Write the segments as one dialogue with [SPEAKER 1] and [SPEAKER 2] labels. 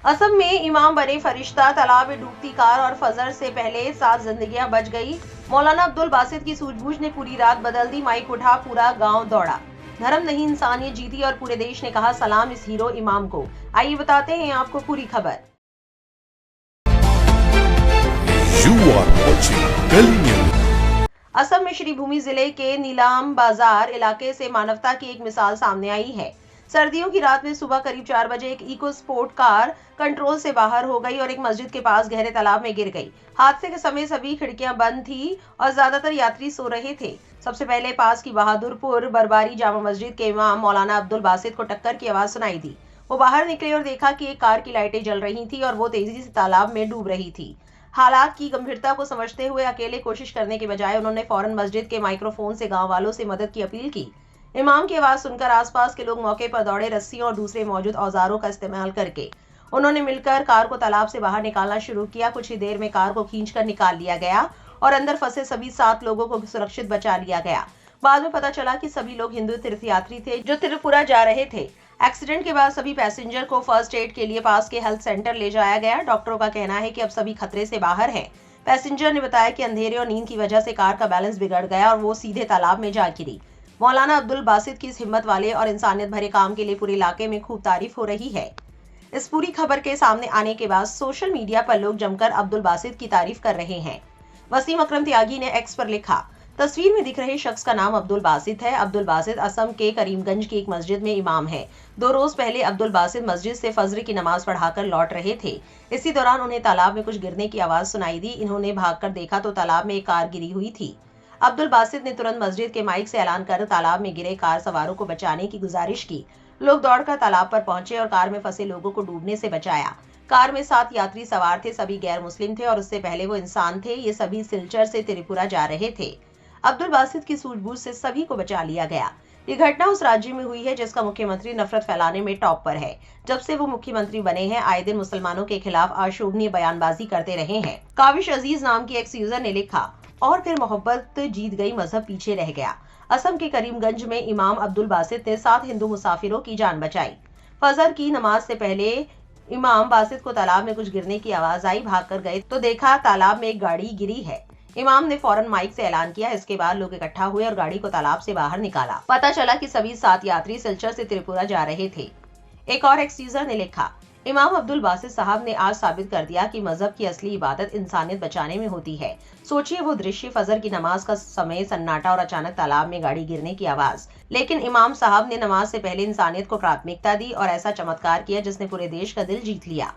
[SPEAKER 1] असम में इमाम बने फरिश्ता, तालाब में डूबती कार और फजर से पहले 7 जिंदगियां बच गई। मौलाना अब्दुल बासित की सूझबूझ ने पूरी रात बदल दी। माइक उठा, पूरा गांव दौड़ा। धर्म नहीं इंसानियत जीती और पूरे देश ने कहा सलाम इस हीरो इमाम को। आइए बताते हैं आपको पूरी खबर। असम में श्रीभूमि जिले के नीलाम बाजार इलाके से मानवता की एक मिसाल सामने आई है। सर्दियों की रात में सुबह करीब 4 बजे एक इको स्पोर्ट कार कंट्रोल से बाहर हो गई और एक मस्जिद के पास गहरे तालाब में गिर गई। हादसे के समय सभी खिड़कियां बंद थी और ज्यादातर यात्री सो रहे थे। सबसे पहले पास की बहादुरपुर बरबारी जामा मस्जिद के इमाम मौलाना अब्दुल बासित को टक्कर की आवाज सुनाई दी। वो बाहर निकले और देखा कि एक कार की लाइटें जल रही थी और वो तेजी से तालाब में डूब रही थी। हालात की गंभीरता को समझते हुए अकेले कोशिश करने के बजाय उन्होंने फौरन मस्जिद के माइक्रोफोन से गांव वालों से मदद की अपील की। इमाम की आवाज सुनकर आसपास के लोग मौके पर दौड़े। रस्सियों और दूसरे मौजूद औजारों का इस्तेमाल करके उन्होंने मिलकर कार को तालाब से बाहर निकालना शुरू किया। कुछ ही देर में कार को खींचकर निकाल लिया गया और अंदर फंसे सभी 7 लोगों को सुरक्षित बचा लिया गया। बाद में पता चला कि सभी लोग हिंदू तीर्थयात्री थे जो त्रिपुरा जा रहे थे। एक्सीडेंट के बाद सभी पैसेंजर को फर्स्ट एड के लिए पास के हेल्थ सेंटर ले जाया गया। डॉक्टरों का कहना है कि अब सभी खतरे से बाहर हैं। पैसेंजर ने बताया कि अंधेरे और नींद की वजह से कार का बैलेंस बिगड़ गया और वो सीधे तालाब में जा गिरी। मौलाना अब्दुल बासित की इस हिम्मत वाले और इंसानियत भरे काम के लिए पूरे इलाके में खूब तारीफ हो रही है। इस पूरी खबर के सामने आने के बाद सोशल मीडिया पर लोग जमकर अब्दुल बासित की तारीफ कर रहे हैं। वसीम अकरम त्यागी ने एक्स पर लिखा, तस्वीर में दिख रहे शख्स का नाम अब्दुल बासित है। अब्दुल बासित असम के करीमगंज की एक मस्जिद में इमाम है। 2 रोज पहले अब्दुल बासित मस्जिद से फजर की नमाज पढ़ाकर लौट रहे थे। इसी दौरान उन्हें तालाब में कुछ गिरने की आवाज सुनाई दी। इन्होंने भागकर देखा तो तालाब में एक कार गिरी हुई थी। अब्दुल बासित ने तुरंत मस्जिद के माइक से ऐलान कर तालाब में गिरे कार सवारों को बचाने की गुजारिश की। लोग दौड़कर तालाब पर पहुंचे और कार में फंसे लोगों को डूबने से बचाया। कार में 7 यात्री सवार थे। सभी गैर मुस्लिम थे और उससे पहले वो इंसान थे। ये सभी सिलचर से त्रिपुरा जा रहे थे। अब्दुल बासित की सूझबूझ से सभी को बचा लिया गया। ये घटना उस राज्य में हुई है जिसका मुख्यमंत्री नफरत फैलाने में टॉप पर है। जब से वो मुख्यमंत्री बने हैं आए दिन मुसलमानों के खिलाफ अशोभनीय बयानबाजी करते रहे हैं। काविश अजीज नाम की एक यूजर ने लिखा, और फिर मोहब्बत जीत गई, मजहब पीछे रह गया। असम के करीमगंज में इमाम अब्दुल बासित ने 7 हिंदू मुसाफिरों की जान बचाई। फजर की नमाज से पहले इमाम बासित को तालाब में कुछ गिरने की आवाज आई। भागकर गए तो देखा तालाब में एक गाड़ी गिरी है। इमाम ने फौरन माइक से ऐलान किया। इसके बाद लोग इकट्ठा हुए और गाड़ी को तालाब से बाहर निकाला। पता चला कि सभी 7 यात्री सिलचर से त्रिपुरा जा रहे थे। एक और एक्स यूजर ने लिखा, इमाम अब्दुल बासित साहब ने आज साबित कर दिया कि मजहब की असली इबादत इंसानियत बचाने में होती है। सोचिए वो दृश्य, फजर की नमाज का समय, सन्नाटा और अचानक तालाब में गाड़ी गिरने की आवाज। लेकिन इमाम साहब ने नमाज से पहले इंसानियत को प्राथमिकता दी और ऐसा चमत्कार किया जिसने पूरे देश का दिल जीत लिया।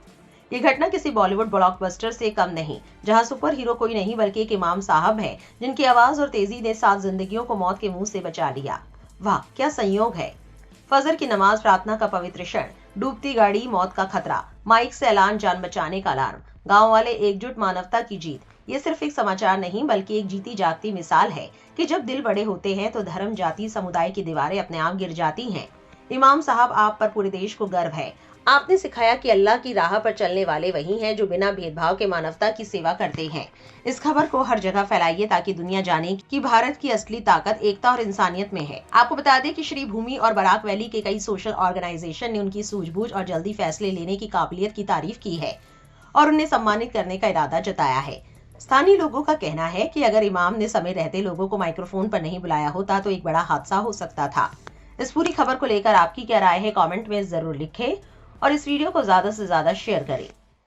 [SPEAKER 1] ये घटना किसी बॉलीवुड ब्लॉकबस्टर से कम नहीं, जहां सुपर हीरो कोई नहीं बल्कि एक इमाम साहब है जिनकी आवाज और तेजी ने 7 जिंदगियों को मौत के मुंह से बचा लिया। वाह क्या संयोग है। फजर की नमाज, प्रार्थना का पवित्र क्षण, डूबती गाड़ी, मौत का खतरा, माइक से ऐलान, जान बचाने का अलार्म, गांव वाले एकजुट, मानवता की जीत। ये सिर्फ एक समाचार नहीं बल्कि एक जीती जागती मिसाल है कि जब दिल बड़े होते हैं तो धर्म, जाति, समुदाय की दीवारें अपने आप गिर जाती हैं। इमाम साहब, आप पर पूरे देश को गर्व है। आपने सिखाया कि अल्लाह की राह पर चलने वाले वही हैं जो बिना भेदभाव के मानवता की सेवा करते हैं। इस खबर को हर जगह फैलाइए ताकि दुनिया जाने कि भारत की असली ताकत एकता और इंसानियत में है। आपको बता दें कि श्रीभूमि और बराक वैली के कई सोशल ऑर्गेनाइजेशन ने उनकी सूझबूझ और जल्दी फैसले लेने की काबिलियत की तारीफ की है और उन्हें सम्मानित करने का इरादा जताया है। स्थानीय लोगों का कहना है कि अगर इमाम ने समय रहते लोगों को माइक्रोफोन पर नहीं बुलाया होता तो एक बड़ा हादसा हो सकता था। इस पूरी खबर को लेकर आपकी क्या राय है, कमेंट में जरूर लिखें और इस वीडियो को ज्यादा से ज्यादा शेयर करें।